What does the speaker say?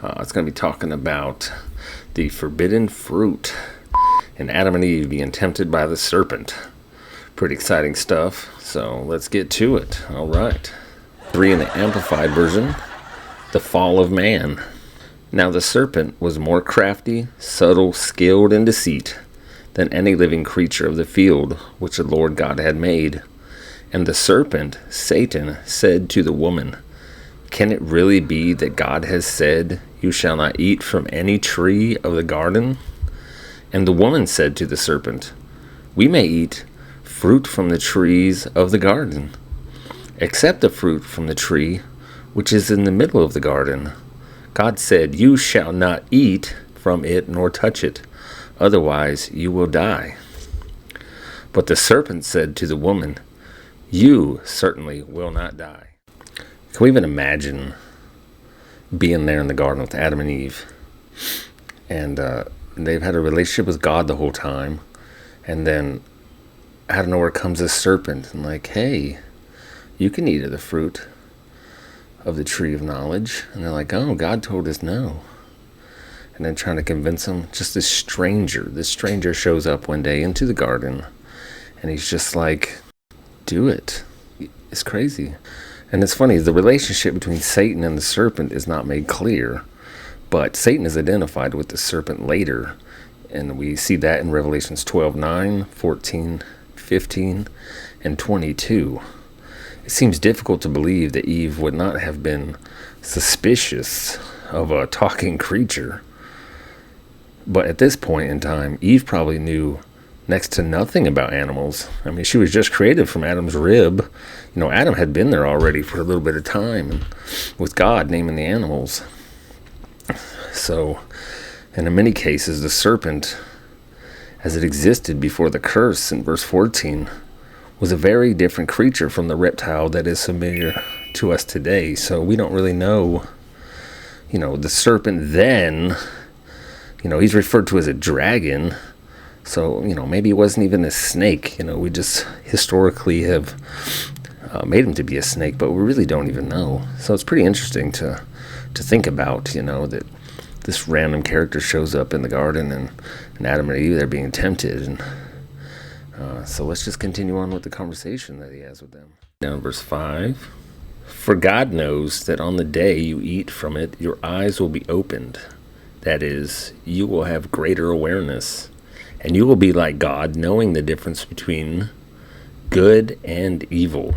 It's going to be talking about the forbidden fruit and Adam and Eve being tempted by the serpent. Pretty exciting stuff, so let's get to it. All right. 3 in the Amplified Version, the fall of man. Now the serpent was more crafty, subtle, skilled in deceit than any living creature of the field which the Lord God had made. And the serpent, Satan, said to the woman, "Can it really be that God has said, 'You shall not eat from any tree of the garden'?" And the woman said to the serpent, "We may eat fruit from the trees of the garden, except the fruit from the tree which is in the middle of the garden. God said, 'You shall not eat from it nor touch it, otherwise you will die.' But the serpent said to the woman, 'You certainly will not die.'" Can we even imagine being there in the garden with Adam and Eve? And they've had a relationship with God the whole time. And then out of nowhere comes this serpent and like, "Hey, you can eat of the fruit of the tree of knowledge." And they're like, "Oh, God told us no." And then trying to convince them. Just this stranger shows up one day into the garden. And he's just like, "Do it." It's crazy. And it's funny, the relationship between Satan and the serpent is not made clear, but Satan is identified with the serpent later, and we see that in Revelations 12:9, 14, 15, and 22. It seems difficult to believe that Eve would not have been suspicious of a talking creature. But at this point in time, Eve probably knew next to nothing about animals. I mean, she was just created from Adam's rib. Adam had been there already for a little bit of time, and with God naming the animals. So, and in many cases, the serpent, as it existed before the curse in verse 14, was a very different creature from the reptile that is familiar to us today. So we don't really know, the serpent then, he's referred to as a dragon. So, maybe it wasn't even a snake. We just historically have made him to be a snake, but we really don't even know. So it's pretty interesting to think about, that this random character shows up in the garden and Adam and Eve, they're being tempted. And so let's just continue on with the conversation that he has with them. Now in verse 5, "For God knows that on the day you eat from it, your eyes will be opened. That is, you will have greater awareness. And you will be like God, knowing the difference between good and evil."